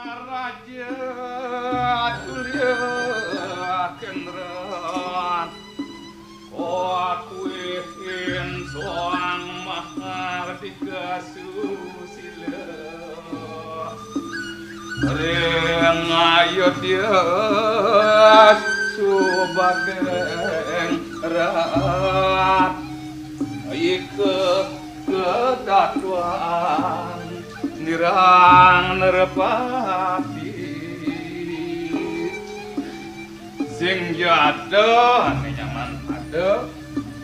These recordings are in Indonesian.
Raja Tulia Kendran Kuin soang mahardika susila Ring Ayodhya subageng rat Ike kedatuan nirang nerepati sing jatuh nyaman ada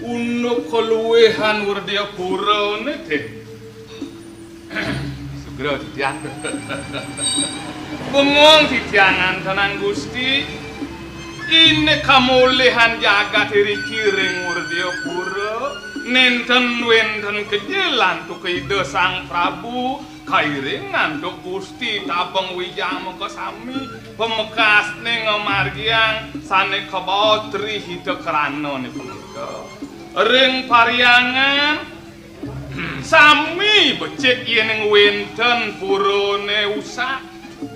unuk keluwehan Wardya Pura nete segera titian bengong titianan tenan Gusti ini kamulihan jagat diri kiring Wardya Pura nenten wenten kejelan tu keide Sang Prabu kairingan dok Gusti tabang wijang sami pemekas ning margiang sane kabotri hidek krana nih pemuda ring pariangan sami becik yen wenten purone usak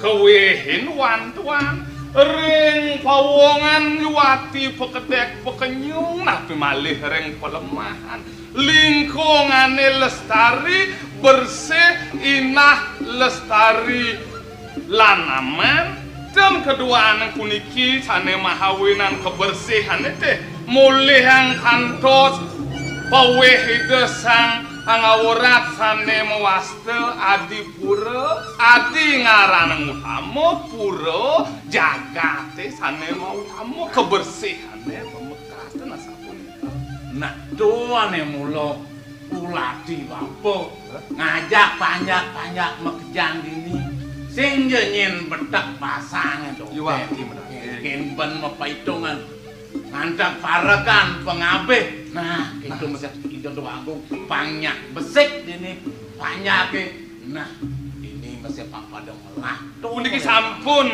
kewehin wantuan ring pawongan nyuwati pekedek pekenyung napi malih ring pelemahan lingkungane lestari bersih inah lestari lanaman dan kedua anak puniki sane mahawinan kebersihan teh mulihang kantos pawehide sang angawurat sane mewastel adi pura adi ngaraneng utama pura jagate sane mau utama kebersihane pemekaten asapunika nah tuane mulo uladi wapo ngajak banyak-banyak mekejang gini sing nyen betek pasangan to mungkin ben mepaitungan ngandak parekan pengabeh nah itu mesti itu tuh agung banyak besik ini banyak nah ini mesti padang melah tuh niki sampun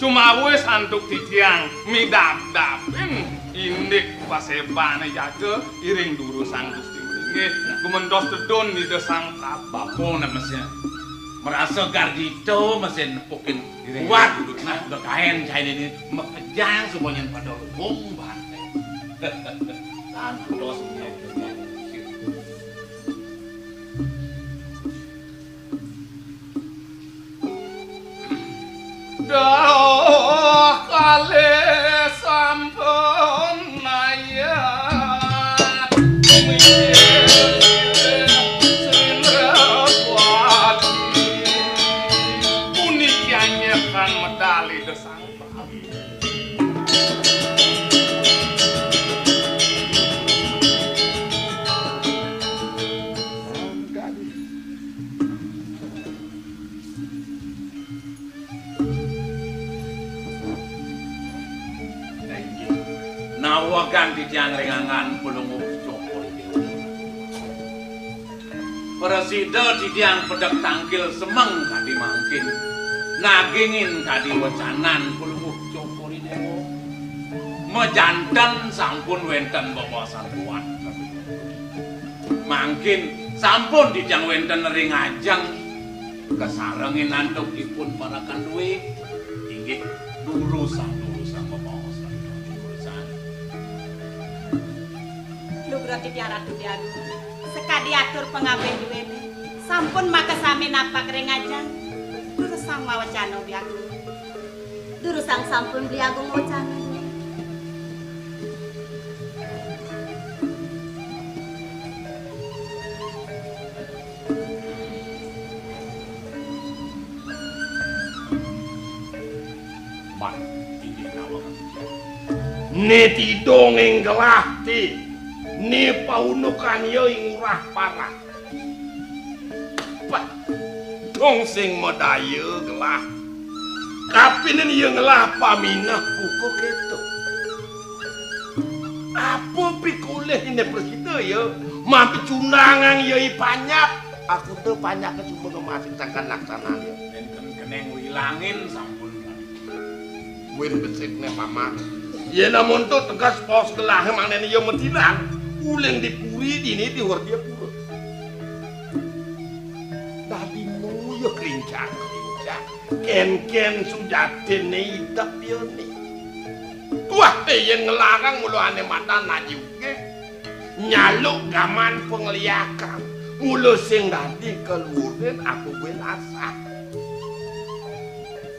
cuma wis antuk titiang midap-dapin indik pasebane jaga iring duru Sang Gusti nggih gumendos tedun di Sang Prabu mesti merasa gardito mesti nepukin kuat nah kain ini mekejang semuanya pada lubung bantai dan dosnya dah kali sampun mayat medali Sang Prabu nawagan titiang ringangan pulungu cokol presida titiang pedek tangkil semeng kadi mangkin nagingin kadi wacanan pulungu cokol ini mejantan sampun wenten babasan kuat mangkin sampun titiang wenten ring ajang kesarengin nantuk ipun parakan duwe inggih dulu sang babasan urusan lu berarti ratu dianu sekadi atur pengabeh duwene sampun maka sami napak ring ajang durusang mawacana biaku durusang sampun biagung wacana Neti dongeng gelahti ni paunukan yo ing urah parah pak dong sing modaya gelah kapinen yo ngelah paminah buku keto apa pikuleh ini presida yo mampi cunangan yo ipanyap aku tuh panyak ke cuma ngemasin sangkan laksananya dan keneng wilangin sampun win besiknya paman ya namun tuh tegas pos gelah emang nenek yang mentilang uleng dipuri dini di Wardya Pura dadi muyo kelincang bocah ken-ken sujatene idep yone. Wah yang ngelarang mulane mata najuke nyaluk gaman pengliakan mulu sing dadi kelurin aku belasa.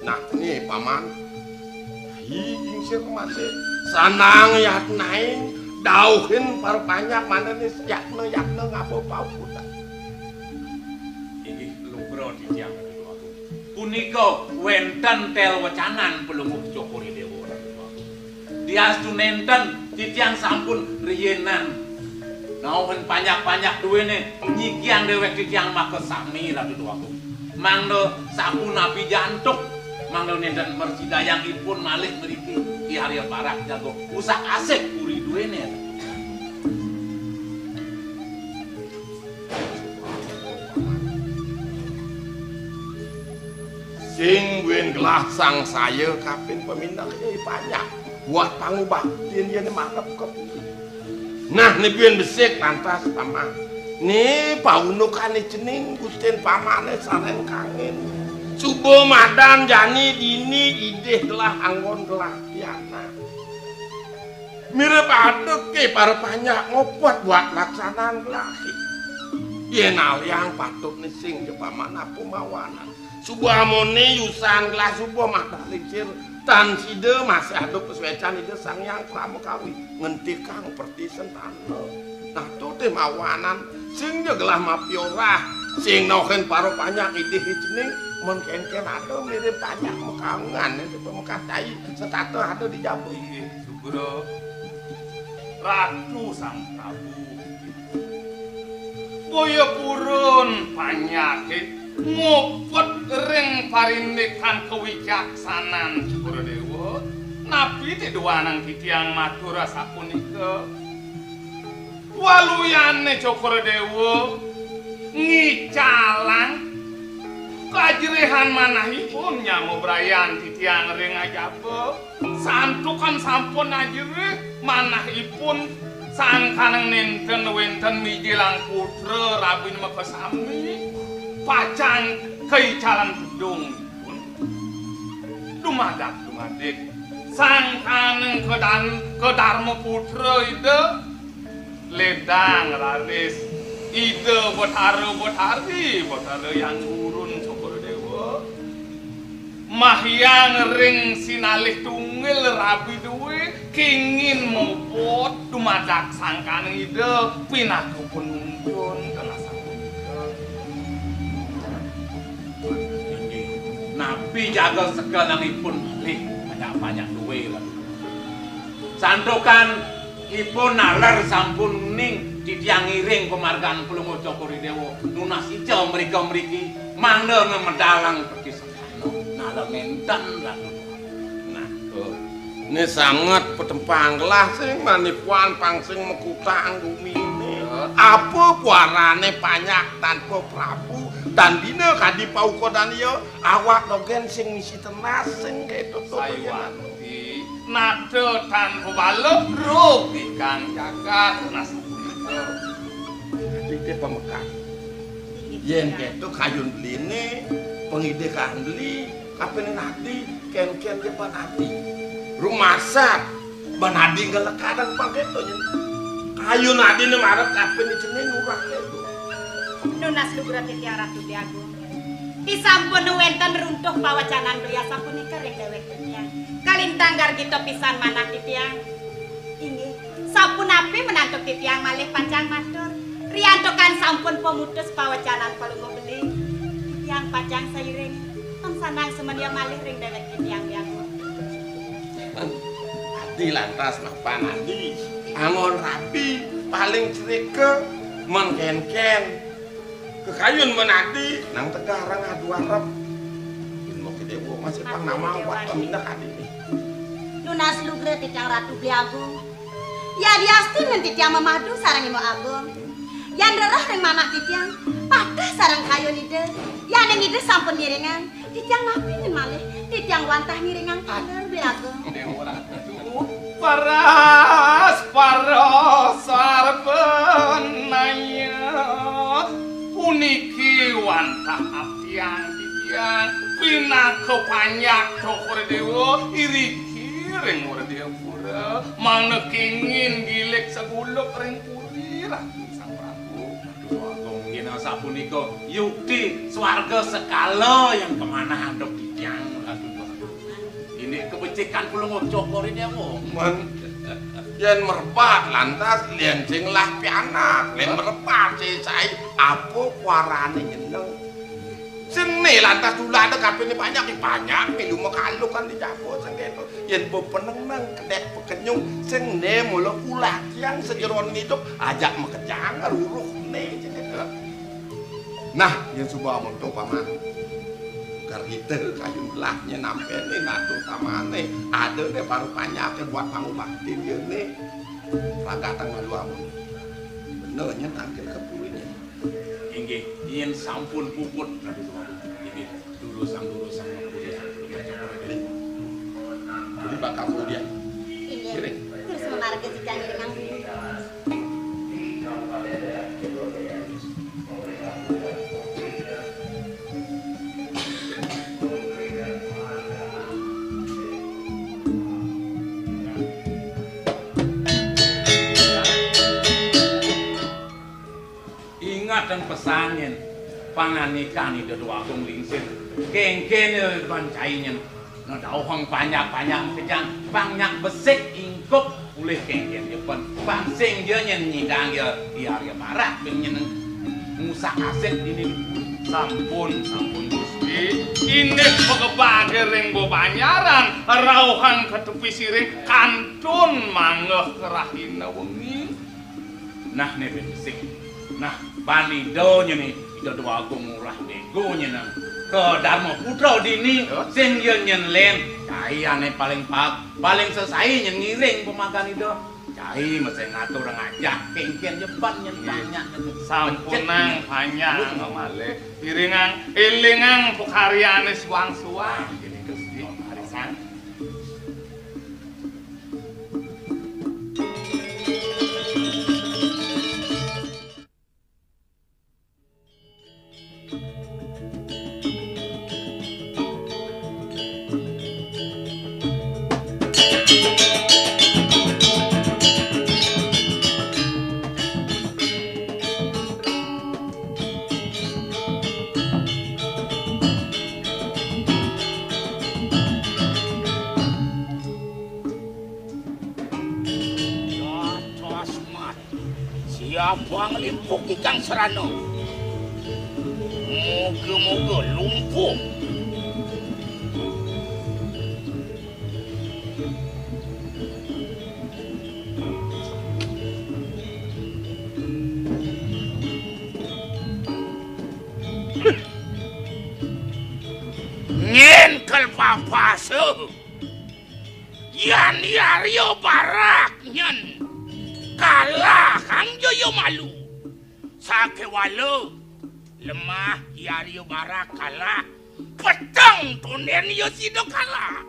Nah ini paman ing sing masih sanang yat naing dauhin parpanyak manene yakna ngapa pauta. Inggih lubro ditiang aku. Punika wenten tel wecanan pelungguh Joko Ridewo. Diastu nenten titiang sampun riyenan. Nauhen panyak-panyak duwene nyikian dewek titiang maka sami lah dudu aku. Mangdo sampun napi jantuk. Mangdo nenten mersidayangipun malih mriki Ki Arya Parak jago usak asik puri duwene. Sing wen gelah sang saya kapin pemindah kiai banyak buat pangubaktin yen marep kep. Nah niku besik lantas paman. Ni paunukane jeneng Gusten pamane sareng kangen. Subuh madan jani dini ideh gelah anggon gelah piana. Mirip aduk ke para banyak ngopot buat laksanaan gelahi. Yen aliang patut nising je paman apa mawana. Subuh amone yusan gelas subuh mata licir tan side masih ada peswecan ide sang yang pramukawi ngentikang pertisen tane. Nah tuh teh mawanan sing gelah mapiorah sing noken paro banyak ide jeneng mon ken-ken ada mirip banyak mekangan itu pemekah cai setato ada di jambu. Sugro Ratu Sang Prabu boyo purun panyakit ngopot ring parindikan kewicaksanan Sugradewa napi tiduanang titiang matur sapunika waluyane Sugradewa ngicalang kajrihan manahipun nyamubrayan titiang ring ajaba santukan sampun ajrih manahipun sangkaneng nenten wenten mijilang putra rabin makasami pacang keicalan gedung pun dumadak sangkaneng kedarma putra ide ledang raris ide botare yang urun Sugradewa mahyang ring sinalih tungil rabi duwe kingin mopot dumadak sangkaneng ide pinaku penuntun kena napi jaga segalangipun malih banyak-banyak duwe lah. Santokan ipun nalar sampun ning titiang iring pemargan Pelungguh Joko Ridewo nunas ijo mriki mangda ngemedalang pergi sakano nalar ngenten lah. Nah, ini sangat petempang gelah sing manipuan pangsing mekutang bumi. Apa puarane banyak tanpa Prabu dan dina kadi paukodan yo awak dogen sing misi tenas sing keto saywati nada tanpa balep rupi kang jagat nas dite pemekan yen keto kayun beline pengide kan beli kapen nanti ken-ken ge panati rumasak banadi gelekadang paketo yen kayu nadine marep kapen jeneng urang itu Nunas lugurat titiang Ratu Diagung. Disampun wenten runtuh pawacanan belia sapunika ring dewek titiang. Kalintang gargito pisan manah titiang. Inggih, sampun api menantuk titiang malih pancang matur. Riantokan sampun pemutus pawacanan Pelungguh beli. Titiang pacang sairing. Sanang semedia malih ring dewek titiang Diagung. Adi lantas napa nadi angon rapi paling cerike mengken-ken kekayun menadi nang tegarang adu arep ilmu kedewo masih pang nama wat pemindah adi ini Nunas lugre titiang Ratu Diagung. Ya diasti nanti titiang memadu sarang imo agung. Yang derah ring manah titiang patah sarang kayun ide. Ya neng ide sampun miringan titiang ngapingin malih titiang wantah miringan kader Diagung. Dewa Ratu paras sarpen naya puniki wantah atiang titiang pinaka panyak cokore dewa iriki ring ora diapura mana kengin gilek sagulok ring puri Ratu Sang Prabu. Aduh Agung yen sapunika yukti swarga sekala yang kemana handap titiang. Aduh ini kebecikan kula ngocokori dewa. Man yen merpat lantas yen sing lah pianak yen merpat cecai apa kuarane nyeneng sene lantas tulane kabeh banyak milu mekalo kan dicapuk sengketo yen pepeneng nang kedek pekenyung sing ne mulo ulah yang sejeron hidup ajak mekejang ruruhne cengketo. Nah yen suba monto paman karita kayu belahnya nampene natur tamane ada deh baru banyak buat pangu bakti dia nih ragatan malu amun benernya tangkil ke purinya inggih yen sampun puput inggih dulu sang puri jadi bakal dia Iya. Terus menarga jika ngiring dulu. dan pesannya panganikan itu dua Agung Lingsir kengkene bancainnya nah dauhang banyak kejang banyak besek ingkup oleh kengken depan bangsing dia nyidang ya Arya Barat pengen musa aset ini sampun Gusti ini pekebage ring Banyaran rauhan ke tepi siring kantun manggeh kerahina wengi nah nih besek nah panidonya nih itu dua Agung murah negonya nang ke Dharma Putra dini sing yen nyen cai paling selesai nyen ngiring pemakan itu cai mesti ngatur ngajak kengken jepan nyen banyak sampunang banyak malih iringang elingang pekaryane suwang-suwang jadi Gusti arisan Siapa ngelimpuk ikang serano? Moga-moga lumpuh. Nyenkel papase. Yan Arya Barat nyen. Kalah Kang Jaya malu. Sake walo lemah Arya Barat kalah. Peteng tunen yo sido kalah.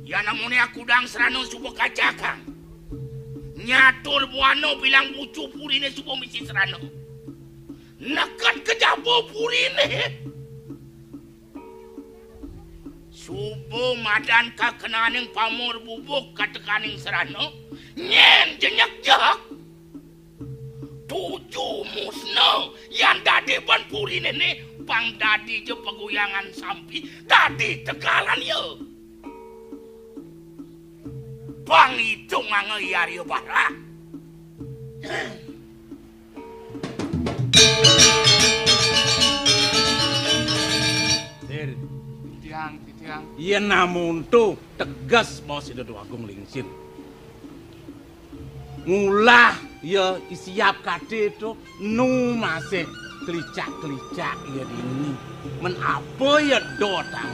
Ya namune aku dang serano supo kacakang. Nyatur buano bilang bucu purine supo misi serano. Nekat kejabo purine. Subo madan kakenaning pamor bubuk katekaning serano nyen jenyak-jak 7 musna yang dadi ban puri nene pang dadi je peguyangan sampi dadi tegalan yo pang itu ngange Arya Barat iya namun tuh tegas bos itu dua Agung Lingsir ngulah ya siap kade itu nu masih kelicak ya dini men apa ya dotang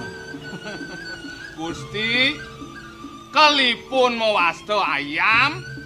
Gusti kalipun mewasta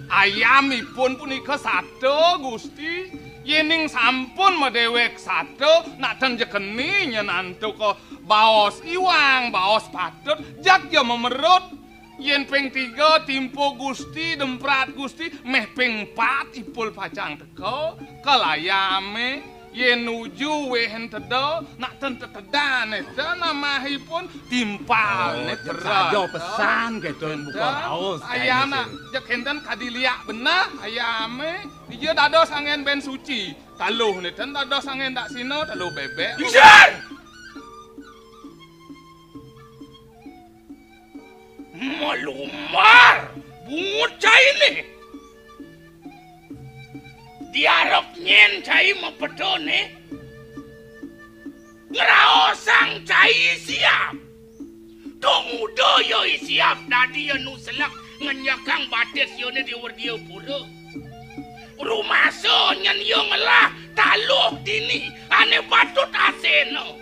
ayamipun punika sado Gusti yening sampun medewek sado nak tenjekeni nyenantu ko baos iwang baos patut jak ya memerut yen ping 3 timpo Gusti demprat Gusti meh ping 4 ipul pacang teko kalayame yen nuju wehen tedo nak ten tetedan eta namahipun timpal saja pesan gitu buka raos ayana jek henten kadiliak benah ayame ieu dados angen ben suci taluh neten dados angen dak sino taluh bebek Isan! Malumar bungut cai ni. Diarok nyen cai mapedone. Ngeraosang cai siap. Tumudo yo siap dadi anu selak nganyakang bates yo ne diwardio pura. Rumah so nyen yo ngelah taluh dini ane patut aseno.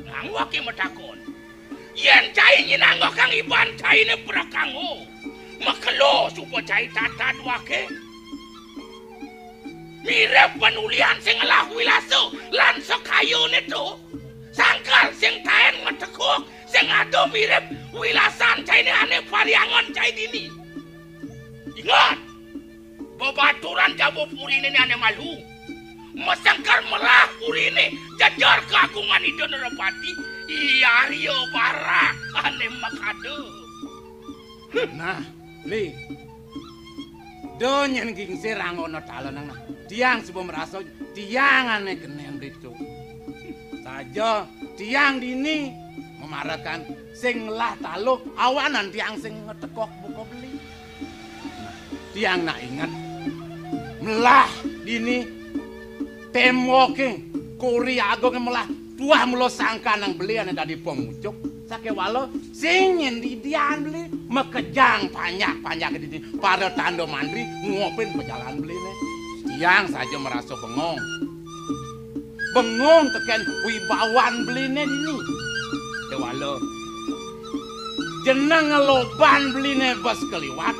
Nang wake matakon. Yen cai nyinanggo kang iban cai ne prakango. Makelo supo cai tatat wake. Mirip penulian sing ngelah wilaso lan sekayune to. Sangkal sing taen ngetekuk sing ado mirip wilasan cai ne ane pariangon cai dini. Ingat, babaturan jabo purine ane malu. Mesangkar melah purine jajar keagungan Idon Repati. Iya rio barak ane makado. Nah, li. Donyen gingsir angono talonang nah. Tiang sebelum merasa tiang ane kenen itu. Saja tiang dini memarakan sing lah taluh awanan tiang sing ngetekok buka beli. Nah, tiang nak ingat melah dini temoke kuri agong melah tuah mulo sangka nang beli ane tadi pemucuk. Sake walo sing nyendi dian beli mekejang panyak di dini para tando mandri ngopin pejalan beli ne. Tiang saja merasa bengong. Bengong teken wibawan beli ne dini. Walo jeneng ngeloban beli ne bos keliwat.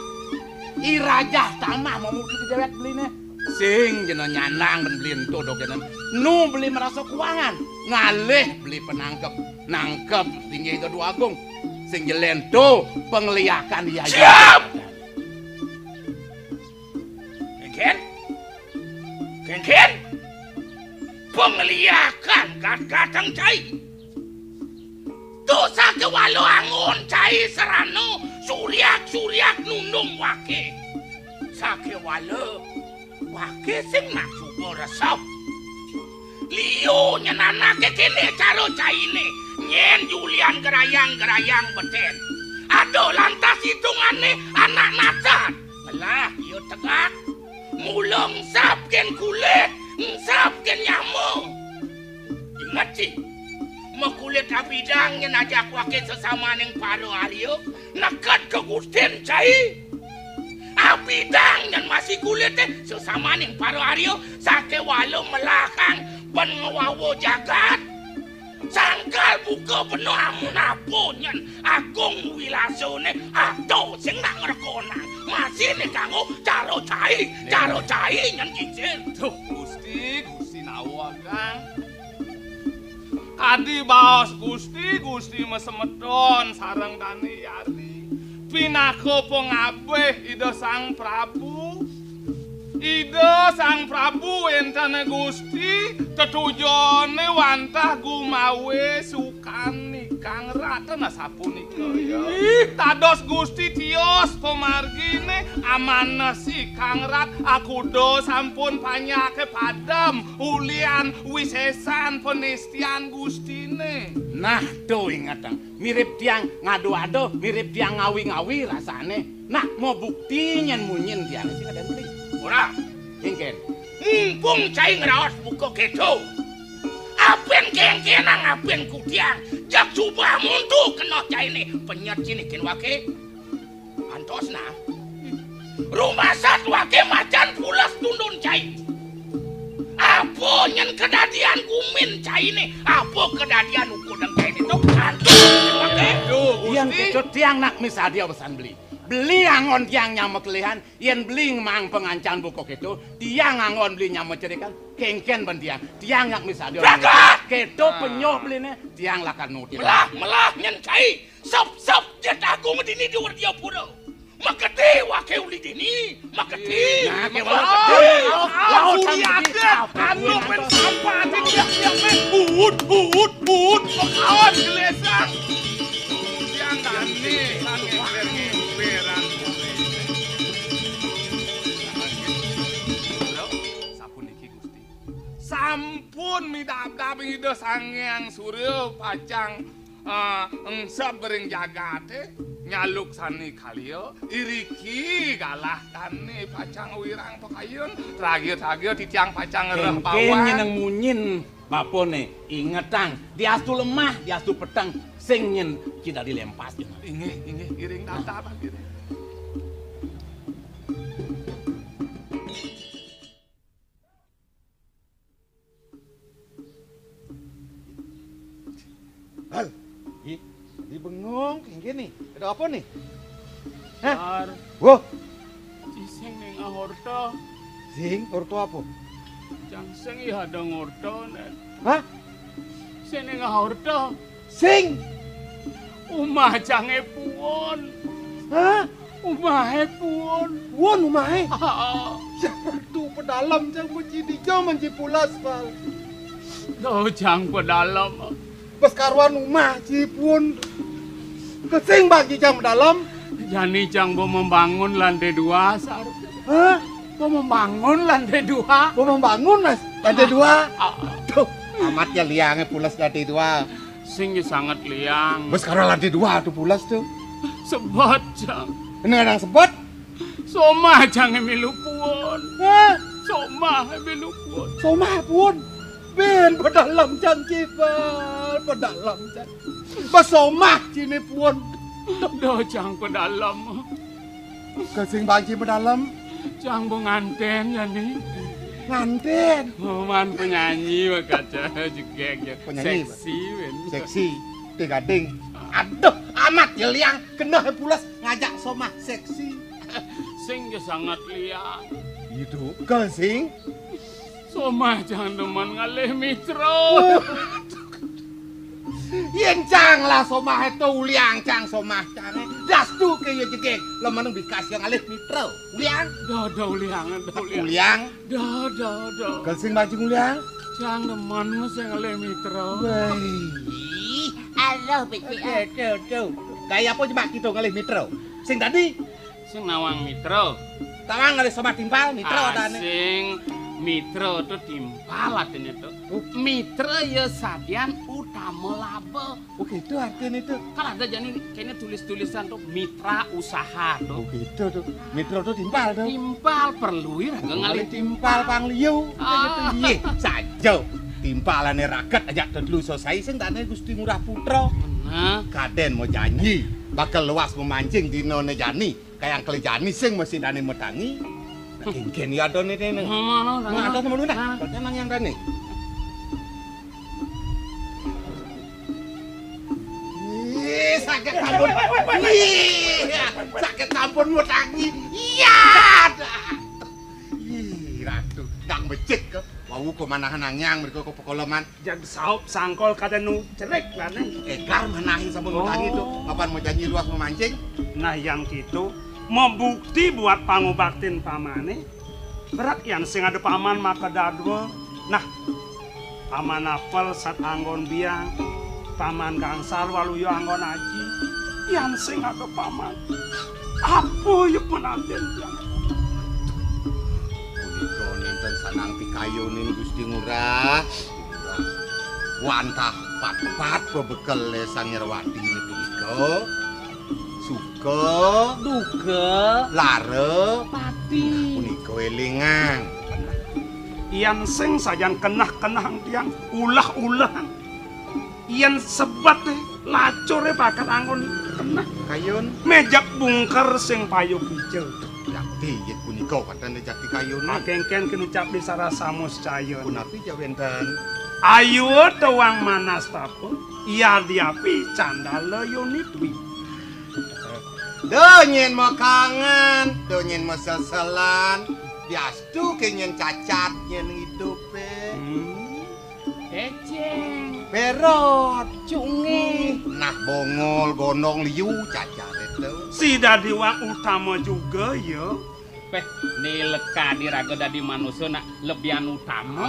Irajah tamah mau mukti dewek beli ne. Sing jeneng nyanang dan beli ento dogenan. Nu beli merasa kuangan. Ngalih beli penangkep. Nangkep tinggi itu dua agung. Sing jelento pengliakan dia. Siap! Ken? Pengliakan kat-katang cai. Dosa ke walo angon cai serano. Suriak nundung wake. Sake walo. Wake sing nak suko resep. Lio nyenana ke kene caro caine. Nyen Julian gerayang beten. Ado lantas hitungane anak nacat. Belah yo tegak. Mulung sapken kulit, sapken nyamuk. Ingat sih, mekulit abidang yang ajak wakil sesama neng paro Aryo, nekat ke Gusten cai. Abidang yang masih kulitnya sesama neng paro Aryo, sake walau melakang pengawawo jagat. Sangkal buka penuh amun apunyan, agung wilasone, aduh sing nak ngerekonang. Masih nih kanggo caro cai nyan gingsir. Tuh Gusti nawa Kang. Kadi baos Gusti mesemedon sareng Dani Yari. Pinako pengabeh ida Sang Prabu. Ida Sang Prabu entane Gusti tetujone wantah gumawe sukan nikang ratena sapunika ya. Tados Gusti tios pemargine amanah si Kang Rat akudo sampun panyake padam ulian wisesan penistian Gustine. Nah, do ingatang mirip tiang ngado-ado, mirip tiang ngawi-ngawi rasane. Nah, mau buktinya munyin tiang sing ada beli. Ora, Kengken. mumpung cai ngeraos buka keto. Apen kengkenang apen kutiang. Jak subah muntu kena cai ni. Penyat sini ken wake. Antos na. Rumah sat wake macan pulas tundun cai. Apa nyen kedadian kumin cai ni. Apa kedadian ukudang cai ni. Tuk antos ken wake. Yang kecut tiang nak misal dia pesan beli. Beli angon tiang nyamek kelihan, yen beli mang pengancan bukok itu, tiang angon beli nyamek cerikan, kengken ben tiang yang misal dia. Jaga! Keto penyoh belinya, tiang lakan nuti. Melah nyen cai. Sop jet aku medini di wardia pura. Makati wake uli dini, makati. Nah, ke laut anu men sampah tiap-tiap men ut kawan gelesang. Yang gani ngemper-ngemperan. Sampun iki Gusti. Sampun midap-dap ide sangyang surya pacang engsep bering jagate nyaluk sani kaliyo iriki galah kane pacang wirang pakayun terakhir titiang pacang ngereh bawang Kengken nyeneng munyin bapone ingetang diastu lemah diastu petang sing nyen kita dilempas inggih iring data apa gitu. Hal, di bengong kayak gini. Ada apa nih? Hah? Wah, Cising ning ahorto, sing, orto apa? jangseng ya ada ngorto nen. Hah? Sing ning ahorto, Sing? umah jange puon. Hah? Umahe puon. Won umahe? Ah, Tuh pedalam jang puji di jam manji pulas pal. do jang pedalam. Pas karuan umah cipun. Kesing bagi jam dalam. Jani jang bo membangun lantai 2 sar. Hah? Bo membangun lantai 2. Mau membangun mas? Lantai 2. Ah, Tuh, amatnya liangnya pulas lantai 2. sing sangat liang. Pas karuan lantai 2 tuh pulas tuh. Sebot jang. Ini kadang sebut. Somah jang milu puon. Hah? Somah milu puon. Somah pun. Ben pedalam jang cipal. Pedalam jang. Pas somah cini pun. Do jang pedalam. Kesing bagi pedalam. Jang bo nganten ya nih. Nganten. Man penyanyi kaca juga gitu. Penyanyi, Seksi wen. Seksi. Gading. Aduh, amat ya liang. Kena pulas ngajak somah seksi. Sing sangat liang. Itu kesing. Somah jangan demen ngalih mitro. Yen cang lah somah itu uliang cang somah cang. Dastu ke ye jegek. Lo manung dikasih yang alih mitro. Uliang. Do liang, do liang. Uliang. Do. Kesing baju uliang. Jangan demen sing ngalih mitro. Wih. Halo, Beci. Tuh. Kayak apa coba kita ngalih mitro? Sing tadi. Sing nawang mitro. Tawang ngalih somah timpal mitro tane. Sing mitro itu timpal artinya tuh. Mitra ya sadian utama laba. Oh gitu artinya itu. Kalau ada jadi kayaknya tulis-tulisan tuh mitra usaha Oh tuh. gitu tuh. Mitro tuh timpal tuh. Timpal perlu ya gak ngalih timpal pangliu. Ah. Iya saja. Timpalane raket aja dulu selesai sing tane Gusti Ngurah Putra. Nah, Kaden mau janji bakal luas memancing di none jani. Kayak kali jani sing mesti dane metangi. Kengken ya adone dene. mana? Ada sama lu dah. Nang yang dane. Sakit kampun. Sakit kampun metangi. Iya. Ratu, nang becik ke. Wau kemanahan nangyang mereka ke pekoloman. Jag saup sangkol kada nu cerek lah neng. Ekar manahin sampun metangi itu. Kapan mau janji luas memancing? Nah yang gitu mau bukti buat pangobaktin pamane. Berat yang sing ada paman maka dadwa. Nah paman apel sat anggon biang. Paman gangsal waluyo anggon aji. Yang sing ada paman. Apa yuk penanten yang Punika nenten sanang pikayunin Gusti Ngurah. Wantah pat-pat bebekel Sang Nyerwati ini punika. Suka, duga lare, pati punika elingan. Iyan sing sajan kenah-kenah tiang ulah-ulah. Iyan sebat lacure bakal anggon kenah. Kayun, Mejak bungker sing payu hijau. yakti yit punika katane jati kayun. Akengken kenucap di sarasamus cayon. Punapi jawenten. Ayu tewang manas tapun. Iya diapi candala yonitwi. Donyen mau kangen, donyen mau sel-selan. Biastu kenyen cacat nyen hidupe. eceng, Berot, cungi, nah bongol gondong liu cacat itu. Si dadi wang utama juga ya. Peh, nileka diraga dadi manusia nak lebihan utama.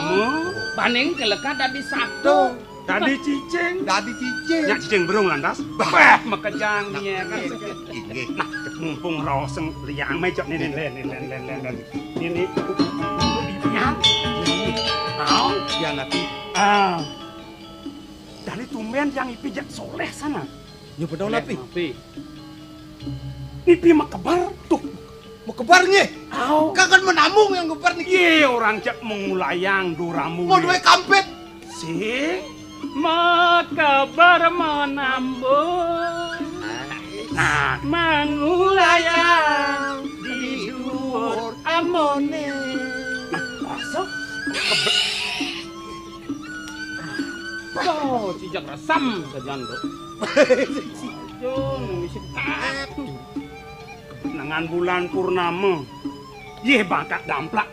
Banding keleka dadi satu. Dadi cicing. Dadi cicing. Nya cicing berung lantas. Bah, makejang dia kan. Inggih. Nah, mumpung roseng liang mejok nih len. Ini pian. Mau Pian api. Dari tumben yang ipijak soleh sana. Nya bener api. Ipi mah kebar tuh. Mau kebar nge. Kakan menamung yang kebar nih. Ye orang cak mengulayang duramu. Mau duwe kampet. Sing Makabar menambung. nah Mengulayang di dhuwur amone. masuk Oh, cicak resam sajan tuh. Jun, misi tak. dengan bulan purnama. Ye bangkat damplak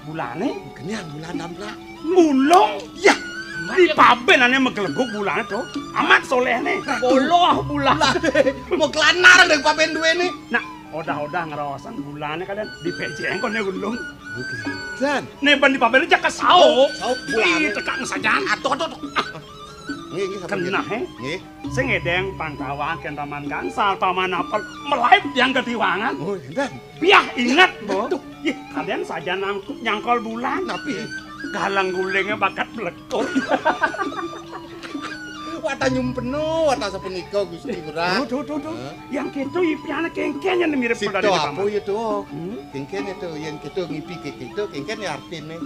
bulane. Kenyang bulan damplak. Mulung ya. Di paben ane megelebuk bulane tuh. Amat soleh nih. Poloh bulan. Mau kelanar deh papen duwe nih. Nah, odah ngerawasan bulane kalian di PJN kok nih gulung. Oke. San. Nih ban di paben aja ke saup. Saup bulane. Tekak sajan. Atuh. Nggih sampeyan. Kena he. Nggih. Sing edeng Pantawa ken Taman Gansal paman apel melaip yang ketiwangan. Oh, enten. Biah ingat, Bo. Ih, kalian saja nyangkol bulan. Tapi Galang gulingnya bakat melekur. wata nyumpeno, wata sapunika Gusti Kurang. Tuh. Yang gitu ipiana kengken yang mirip Sip pada to di apa paman. ya to? Kengken itu yang gitu ngipi ke gitu, kengken ya artine.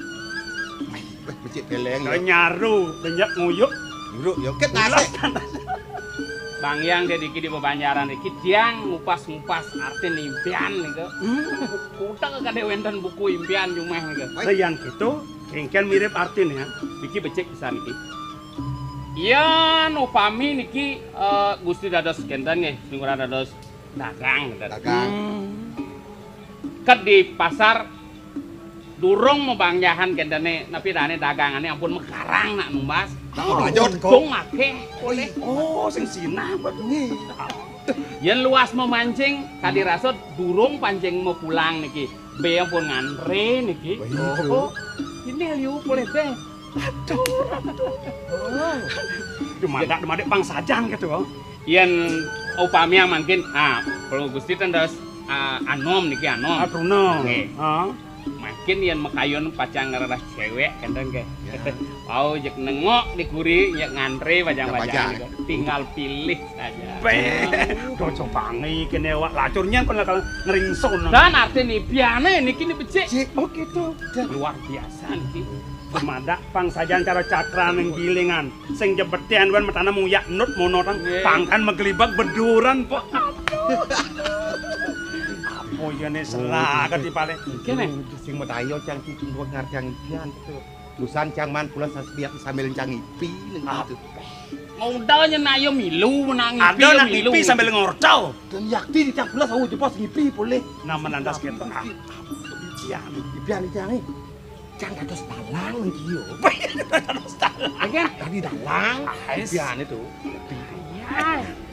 Becik beleng. Kau nyaru, banyak nguyuk. Buruk ya ket nase. Bang yang dediki di bebanjaran iki tiang ngupas-ngupas arti impian niku. Utang kade wenten buku impian jumeh niku. Nah, yang gitu kengken mirip artinya. Niki becek pisan niki. Yen upami niki Gusti dados kenten nggih, sing dados dagang. Ket di pasar durung membangjahan kendane tapi dane dagangane ampun mekarang nak numbas. Lanjut Dong akeh boleh. Oh, sing sinah bengi. Yen luas memancing kadirasot durung pancing mau pulang niki. Be ampun ngantre niki. Oh. Ini liu boleh teh. Dumadak pang sajang gitu. Yen upami mungkin kalau Gusti tendas anom niki anom. Atuno. Nggih. Heeh. Makin yen mekayon pacang ngarah cewek kenten ke. Mau jek nengok di kuri ya ngantre bajang-bajang. Tinggal pilih saja. Dojo pangi kene wak lacurnya kon ngeringson. Dan arti piane niki becik. Oh gitu. Luar biasa niki. Dumadak pang sajan cara cakra neng gilingan. Sing jebetian wan metana muyak nut monotang pangkan megelibak beduran po. Oh iya nih selagat di pale. Kene sing metayo cang cicing dua ngarjang ipian itu. Lusan cang man pula saspiak sambil cang ipi gitu. ngundal nya ayo milu menang ipi. Ada nak ipi sambil ngorcau. Dan yakti di cang pula sawu jepos ipi boleh. Nama nandas gitu. Ipian cangi. Cang dados dalang ndio. Dados dalang. Agen Tadi dalang. Ipian itu.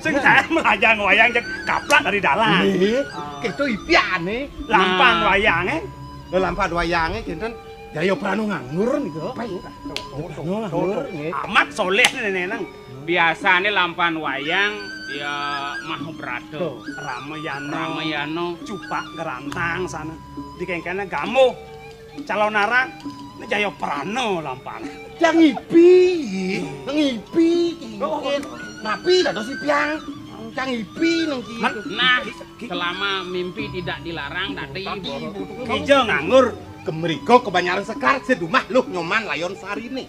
Sing saya melajang wayang cek kaplak dari dalang. Nih, keto ipiane. Lampan wayangnya. Lampan wayange kinten Jaya Prano nganggur niku. Nganggur nggih. Amat soleh neneng. biasane lampan wayang ya Maha Brado. Ramayano. Cupak gerantang sana. Di kengkene gamuh. Calon narang ini Jaya Prano lampan. Yang ngipi. Napi dados ipian. Cang ipi nang ki. Nah, selama mimpi tidak dilarang tadi Kijo nganggur. Kemriko kebanyaran sekar sedumah luh nyoman layon sarine.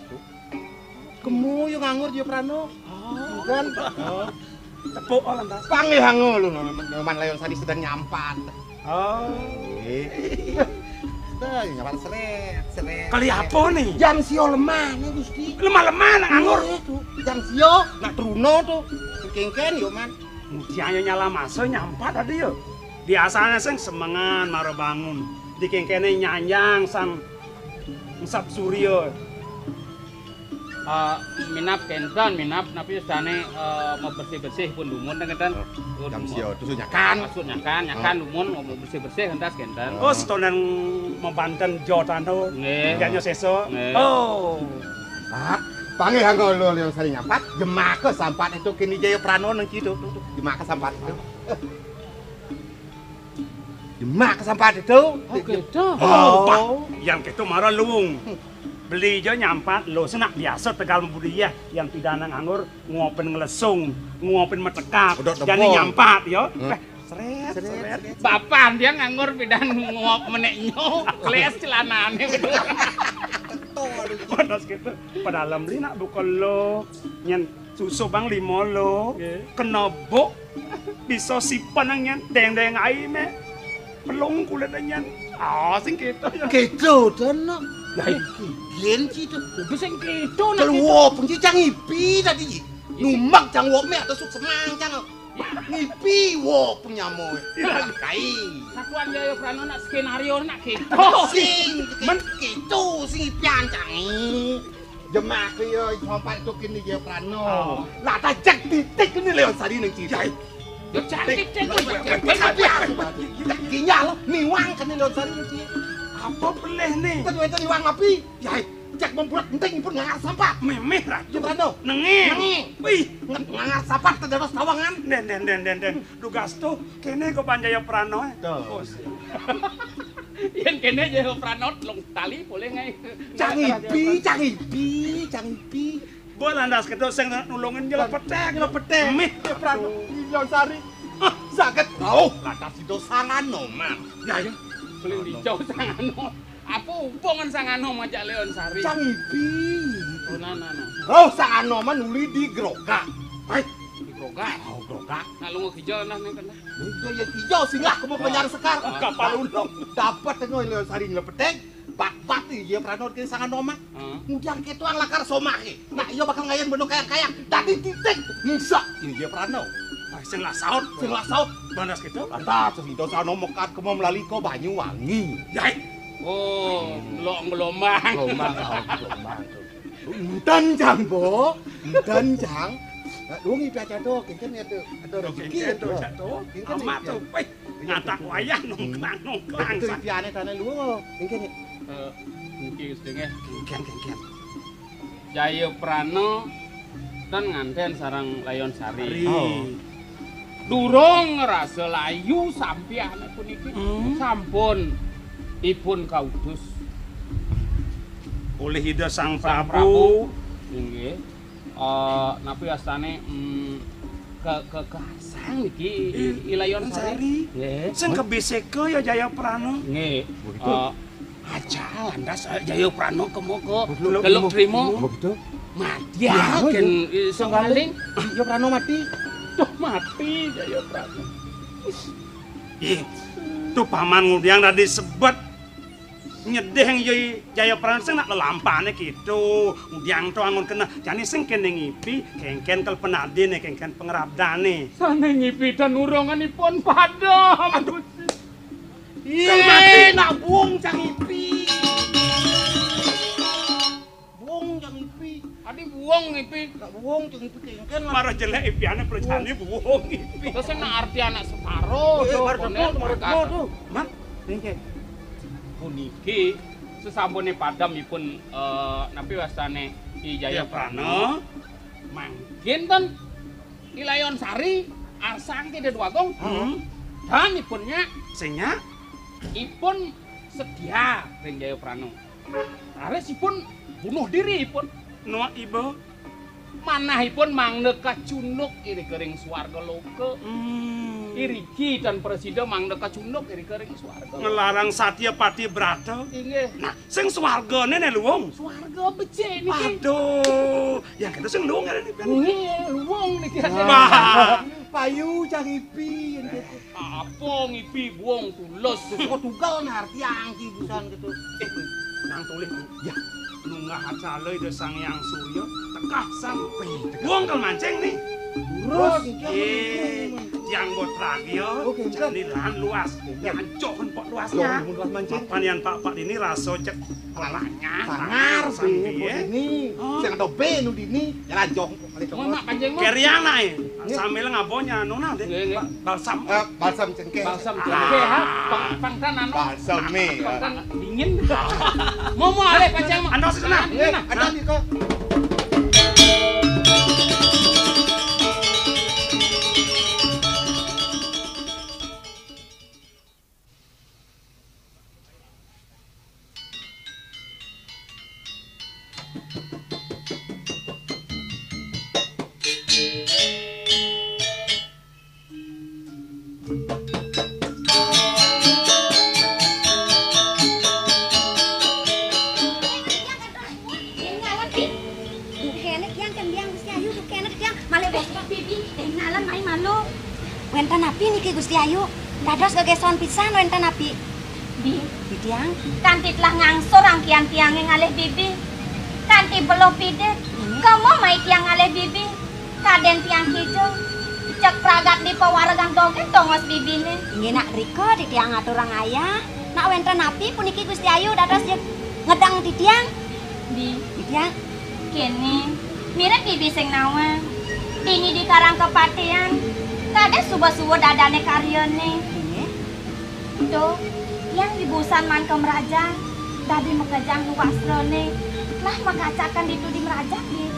Kemu yo nganggur Jaya Prano. Kan. Tepuk lantas. Panggih hango lu nyoman layon sari sedang nyampat. Dah nyampat seret. Kali apa nih? Jam sio lemah nih Gusti. Lemah-lemah nak nganggur. Jam sio nak truno tuh. Kengken yo man. Mudianya nyala maso nyampat tadi yo. Biasanya sing semangan maro bangun. Di kengkene nyanyang sang Sab Suryo. minap kenten minap tapi sane mau bersih-bersih pun dumun kenten. Jam sio tusu nyakan. Maksud nyakan dumun mau bersih-bersih hentas kenten. Oh, stonen mau banten jotan tuh. Nggih. Ganyo seso. Nggih. Oh. Pak, panggil hanggo lo yang sering nyampat, jemaka sampat itu kini Jaya Prano nang kitu tuh. Jemaka sampat itu. Jemaka sampat itu. Oke, dah. Oh, yang itu marah luung. Beli aja nyampat lo senak biasa Tegal budaya yang tidak nganggur ngopin ngelesung, ngopin metekap. Udah Jadi tebon. nyampat yo. Seret. Bapak dia nganggur pidan nguap meneknyo, kles celanane. Panas gitu. Padahal beli nak buka lo nyen susu bang limo lo. Kena bok bisa sipan nyen deng-deng ai me. Pelung kulit nyen. Ah, sing gitu. Gitu tenan. Lah gen ci tuh. Kudu sing kitu nak. Keluar penci cang ipi tadi. Numak cang wok me atau suk semang cang. Ngipi wok penyamu. Kai. Sakuan Jaya Prano nak skenario nak kitu. Sing men gitu sing ipian cang. Jemak yo sampai itu kini Jaya Prano. Lah tajak titik ini Leon Sari nang ci. Yo cantik cek. Ginyal niwang kan Leon Sari nang ci. Apa peleh nih? Kan itu niwang api. Ya, cek membuat penting pun ngangar sampah. Memeh lah. Jaya Prano. Nengin. Wih. Ngangar sampah terus tawangan. Den. Dugas tuh kene kok Panjaya Prano. Tuh. Yen kene Jaya Prano long tali boleh ngai. Cang ipi. Bo landas kedo sing nulungin jelo petek. Meh Prano, Leon Sari. Sakit. Oh, lantas itu sangano, Man. Ya. Beling dijauh sangano. Apa hubungan sangano majak Leon Sari? Cang ipi. Oh, nah. Oh, sangano man nuli di Grogak. Hai, Di Grogak. oh Grogak. Nak lungo hijau nah nih kena. Itu yang hijau singgah kamu penjara sekar. Kapal undang. Dapat tengok Leon Sari ngelepetek. Bak iya Prano kini sangano man. Kemudian kita ang lakar somake. Nah, iya bakal ngayen bener kayak tadi titik ngisa ini dia Prano. Sing lasaut. Landas kedo. Lantas itu sano mekat kemo melalui ko Banyuwangi. Yai. Oh, gelombang. Gelombang. Enten jang, Bo. Enten jang. Lu ngipi aja do, kengken ya tuh. Ada rezeki ya tuh. Amat tuh. Wih, ngatak wayah nongklang. Itu ipiane tanah lu, kengken ya. Mungkin sedengnya. Kengken. Jaya Prano dan nganten sarang Leon Sari. Durung ngerasa layu sampai anak puniki. Sampun ipun kautus oleh Ida Sang Prabu. Nggih. Napa astane ke Hasang iki Leon Sari. Nggih. Sing kebiseke ya Jaya Prano. Nggih. Aja landas Jaya Prano kemoko. Delok trimo. Begitu. Mati ya ken iso galing. Ya Prano mati. Tuh mati Jaya Prano. Ih, tuh paman ngudiang tadi sebet nyedeh Jaya Prano sing nak lelampane gitu. Ngudiang tuh angon kena jane sing kene ngipi kengken kel penadine kengken pengerabdane. Sane ngipi dan uronganipun padha. Aduh. Kan mati nak buang cang ipi. Buang cang ipi. Adi buang ngipi. Nak buang cang ipi kengken lah. Marah jelek ipiane perjane buwong ngipi. Terus nak arti anak separo. Tuh. Man, kengken. Puniki sesambune padamipun napi wastane I Jaya Prano mangkin ten I Leon Sari arsang ti Dedwagong dan ipunnya Singnya ipun sedia ring Jaya Prano ares ipun bunuh diri ipun no ibu manahipun mangne kacunuk iri kering swarga loka iriki dan presiden mangne kacunuk iri kering swarga ngelarang Satya Pati Brata. inggih Nah, sing swargane nek luwung. swarga becik niki Aduh, yang kita sing luwung ngene iki. nggih luwung niki Wah, Payu cang ipi. apa ngipi buang tulus Kok tunggal ngarti angki busan gitu. nang tulis ya. Nungah acale itu Sang Yang Surya tekah sampai. Buang kal mancing nih. Terus, tiang bot radio, jadi lahan luas, yang jokan pot luasnya. Panian Pak ini rasa cek polanya. Sangar be ini. Sing ada be nu dini, yang jong kali Mak kanjeng mah. Keriang naik, sambil ngabonya nona deh. Balsam. balsam cengkeh. Balsam cengkeh ha. Pangtan anu. Balsam me. Pangtan dingin. Mau ale kanjeng mah. Ando sana. Ada di kok. Wenten api niki Gusti Ayu. Dados gegeson pisan wenten api. Bi, Tiang, kanti telah ngangsur rangkian tiangnya ngalih bibi. Kanti belum pidet. Kamu mai tiang ngalih bibi. Kaden tiang hijau. Cek pragat di pewaragan dogen tongos bibine. inggih nak riko di tiang aturang ayah. Nak wenten api puniki Gusti Ayu dados ngedang di tiang. Bi, Tiang, kene mirip bibi sing nawa. Dini di karang kepatian. Kade subuh-subuh dadane karyane. inggih. Tuh, yang dibusan man ke meraja. Tadi mekejang luasrone. Lah makacakan itu di meraja di.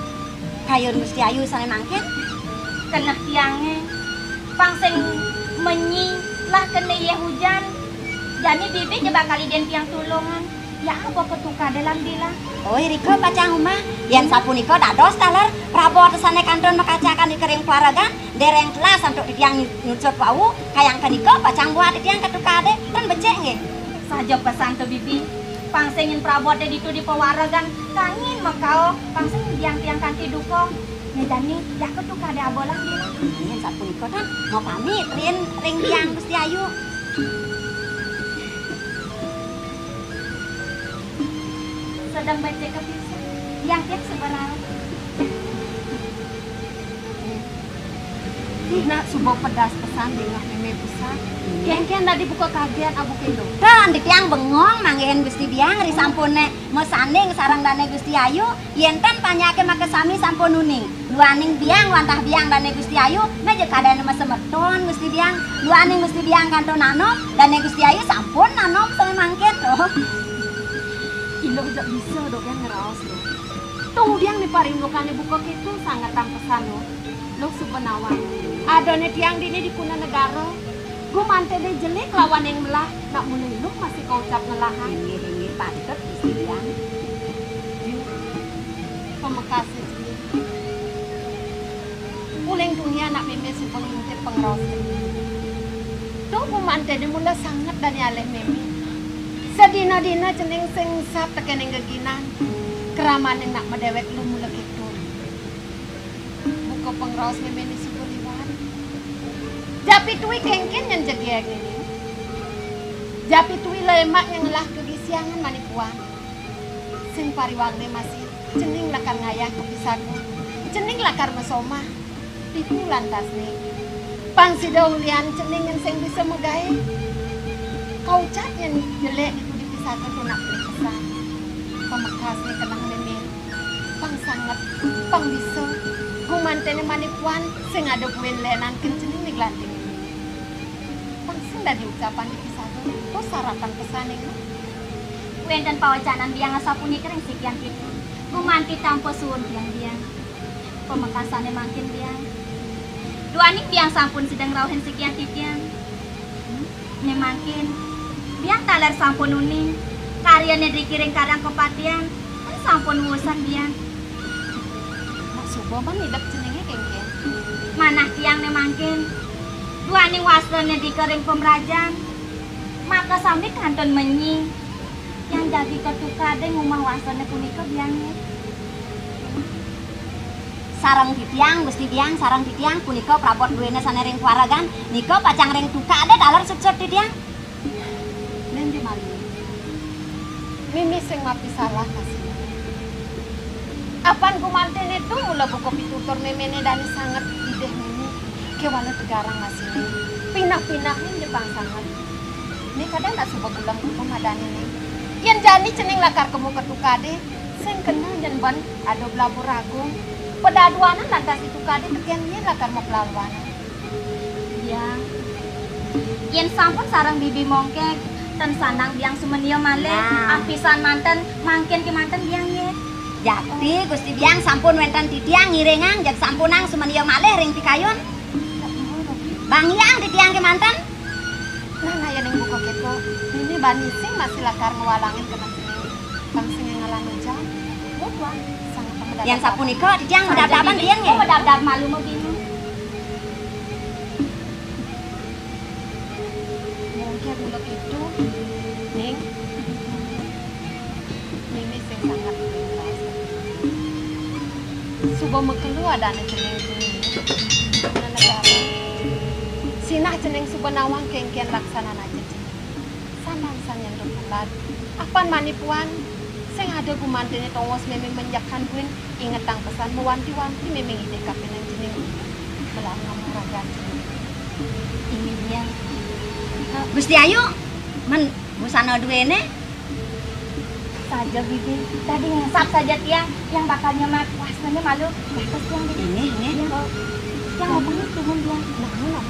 Kayun Gusti Ayu sane mangkin. Kena tiangnya. Pangsing menyi. Lah kena ye hujan. Jadi bibi jebak kali den tiang tulungan. Ya apa ketuka dalam dila. Oh, riko pacang umah. Yen sapunika dados taler Prabu tesane kantun makacakan di kering paragan dereng kelas untuk di tiang nyucut wau kayang kenika pacang buat di tiang ketukade kan becek nggih. Saja pesan tuh bibi. Pangsingin prabote ditu di pewaragan. Kangin makao. Pangsing tiang-tiang kanti duko. Ngejani ya ketuka de abolang dila. Yen sapunika kan mau pamit ring tiang Gusti Ayu. Sedang baca kepisah. Yang tiap sebenarnya. Nak subuh pedas pesan dengan meme pesan. Kian-kian tadi buka kagian abu kilo. Dan di tiang bengong manggihin Gusti Biang ri sampune mau sanding sarang dane Gusti Ayu yen ten panyake make sami sampun nuning. Luaning Biang wantah Biang dane Gusti Ayu meje kadane mas semeton Gusti Biang. Luaning Gusti Biang kanto nanom dane Gusti Ayu sampun nanom sami mangkin loh. Ilo tidak bisa dok yang ngeraos lo. Tunggu dia paring lokane buka itu sangat tampesan lo. Lo sebenarnya adone tiang dini di kuna negara. Gue mante deh jelek lawan yang melah. Nak mulai lu masih kau ucap ngelahan. Ini pantet Gusti Biang. Pemakasih. Uleng dunia nak meme si pengintip pengeros. Tuh gue mante deh mulai sangat dari aleh meme. Sedina-dina jeneng sing sap tekeneng geginan. Keraman nak medewek lu mulai gitu. Buka pengeros meme ni si liwan. Japi tui kengken yang jegek ini. Japi tui lemak yang lah kegisiangan manipuan. Sing pariwangne masih cening lakar ngayah kepisahku. Cening lakar mesoma. Itu lantas nih. Pang si daulian cening yang sing bisa megai. Kau cat yang jelek itu dipisahkan tu nak beri pesan. Pemekasnya kenang nemen. Pang sangat, pang bisa. Gumantene manipuan sing ada buen lenan kencening ni glanting. Pang sing dah diucapan dipisahkan. Tu sarapan pesan ini. Wen dan pawacanan biang asapuni kering sekian itu. Gumanti tanpa suun biang. Pemekasannya makin biang. Duaning biang sampun sedang rauhen sekian tikian. Makin biang taler sampun uning. Karyanya dikiring karang kepatian. Kan sampun ngusan biang. Mak subuh man hidup cenengnya kengken. Mana tiang makin. Duaning wasranya dikering pemerajan. Maka sambil kantun menyi. Yang jadi ketukade ngumah wasranya punika biangnya. Sarang titiang Gusti Biang sarang titiang punika prabot duwene sanering waragan nika pacang ring tukade dalar sucut titiang. Nendi mali. Mimi sing mapi salah kasih. Apan gumanten itu mula buka pitutur memene dan sangat ideh mimi. Kewala tegarang masih nih. Pinah-pinah nih Jepang sangat. Ini kadang tak sebab ulang pemadani nih. Yang jani cening lakar kemu ketukade. Sing kena janban ada belabur agung. Pedaduanan lantas itu kade tekian dia lakar mau pelaluanan. Ya. Yen sampun sarang bibi mongkek ten sanang biang sumenio malih apisan manten mangkin ki manten biang ye. Jadi Gusti Biang sampun wenten titiang ngiringang jag sampunang sumenio malih ring pikayun. Bang Yang titiang ki manten. Nah ya ning buka keto. Ini bani sing masih lakar ngewalangin kena sini. Bang sing ngalan jam. Mutua sangat pemedat. Yang sapunika titiang medap-dapan biang ye. Medap-dap malu mau binu. Untuk itu, Ning sing sangat berasa. Subo mekelu ada ane ceneng ini. Negara. Sinah ceneng subo nawang kengkian laksana aja ceneng. Sanang yang rupulat. Apan manipuan, sing ada gumantene tongos memang menjakan kuin inget tang pesan mewanti-wanti memang ide kapenan ceneng. Belanga muragan ceneng. Ini dia. Gusti Ayu, men busana duene saja bibi. Tadi ngesap saja tiang yang bakal nyemak wasnanya malu. Terus yang di ini. Yang mau bunyi turun dia. Nah.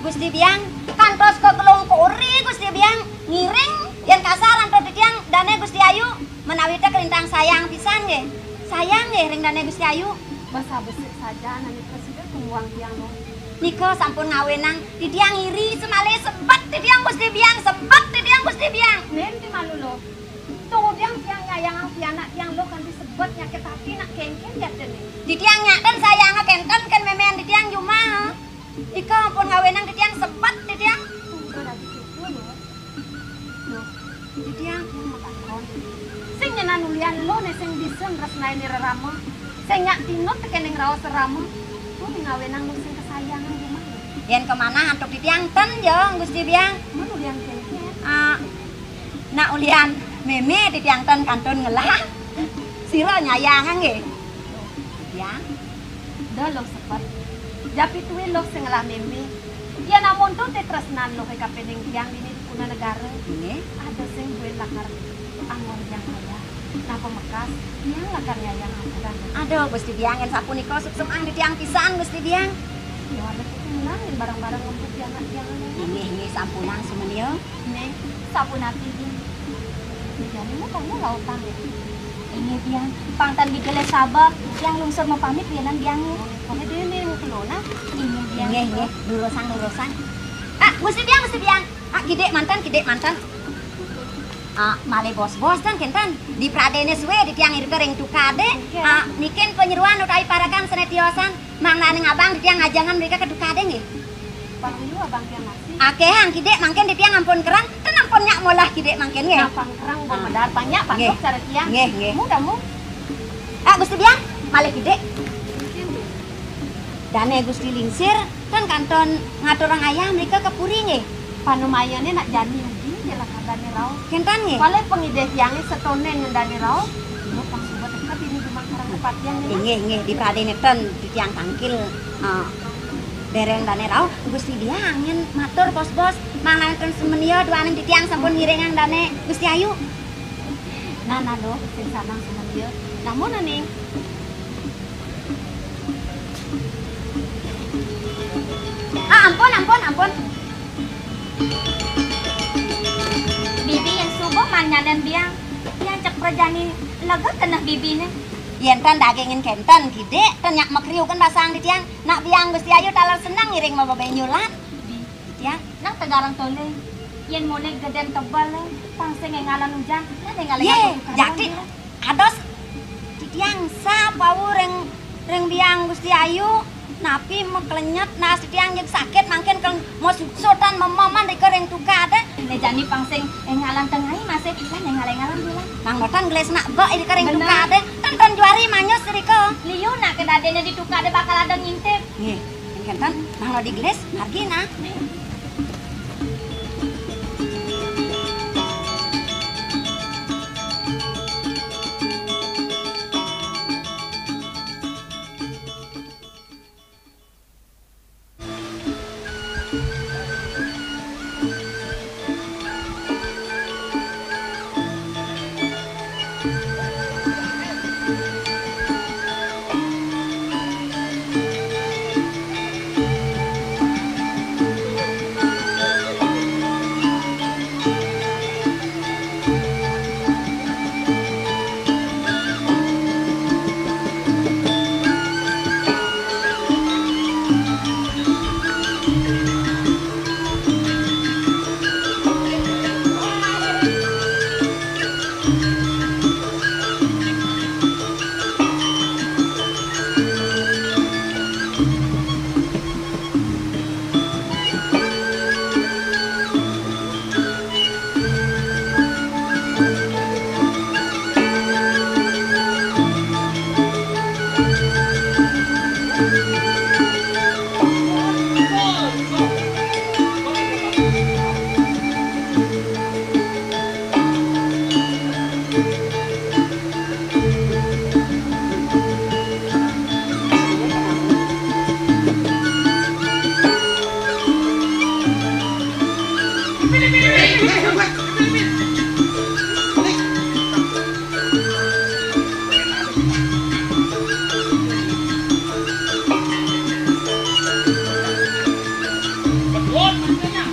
Gusti Biang, kantos ke kelung kori Gusti Biang ngiring yang kasar anto titiang dane Gusti Ayu menawi teh kelintang sayang pisan nggih. Sayang nggih ring dane Gusti Ayu. Basa besik saja nani presiden tumuang tiang lo. Nika sampun ngawenang titiang iri semale sebet titiang Gusti Biang, sebet titiang Gusti Biang. Nanti malu lo. Tunggu tiang nyayang pianak tiang lo kan disebut nyakit hati nak kengken ya dene. Titiang nyaken sayang kenten kan memen titiang jumal. Ika ampun ngawenang titiang sebet titiang. Tunggu lagi gitu lo. Lo, titiang makakon. Sing nyenan ulian lo ne sing disen resnai ni rerama. Sing nyak tinut tekening raos serama. Lo ngawenang lo sing kesayangan jumal. Yen kemana antuk titiang ten yo Gusti Biang. Mana ulian kengken? Nak ulian meme titiang ten kantun ngelah. Sira nyayangan nggih. Biang. Dah lo sepet. Japi tuwi lo sing ngelah meme. Ya namun tuh tresnan lo kay kapening tiang ini di kuna negara. Nggih. Ada sing duwe lakar angon yang kaya. Napa mekas yang lakar nyayang apuran. Aduh Gusti Biang yen sapunika suk-sukang titiang pisan Gusti Biang. Ya ada ketinggalan barang-barang untuk tiang-tiang ini. Nggih sampunang sumenyo. Neng, sapunati iki. Jadi mo kamu lautan ya. Ini Biang, pangtan di geles sabak yang lungsur mau pamit bianan Biang. Ini dia nih kelona. Ini Biang. Nggih, lurusan. Gusti Biang. Gede mantan. Male bos-bos dan kentan di pradene suwe di tiang iri kering tukade. Niken penyeruan utai parakan senetiosan mangnaning abang di tiang ngajangan mereka ke tukade nggih. Bang lu abang tiang nasi. Akehang kide mangken di tiang ampun kerang, ten ampun nyak molah kide mangken nggih. Napang kerang bomedar banyak pasok cara tiang. Nggih. Mudah mu. Gusti Biang, male kide. Dane Gusti Lingsir kan kanton ngatur orang ayam mereka ke puri nggih. Panumayane nak jani ugi jela kadane rau. Kentan nggih. Pale pengide tiange setone ngendane rau. Lu pang sobat dekat ini cuma karang kepatian nggih di pradene ten di tiang tangkil. Dereng dane rau Gusti Biang yen matur bos-bos mangaken semenio duaning di tiang sampun ngiringang dane Gusti Ayu. Nana lo sing sanang semenio. Namun ning ampun. Bibi yang subuh manyanan Biang. Yang cek perjani lega kenah bibine. Yen tan dagingin kenten gede, tan nyak makriu kan basang di tiang. Nak Biang Gusti Ayu talar senang ngiring mau babe nyulat. Di tiang, nak tegarang tole. Yen mone geden tebal pangsing ngalan hujan, nang ngalengan. Jadi ados di tiang sa pau reng Biang Gusti Ayu. Napi meklenyet nas tiang jeung sakit mangken keng mau sutan memoman di kering tukade. Jani pangsing ngalan tengai masih kan ngalengalan bilang. Mang botan glesna bek di kering tukade. Tonton juari manyos riko. Liu nak kedadene di tukade bakal ada ngintip. Nggih kentan manglo di gelis margina. Betul, makanya,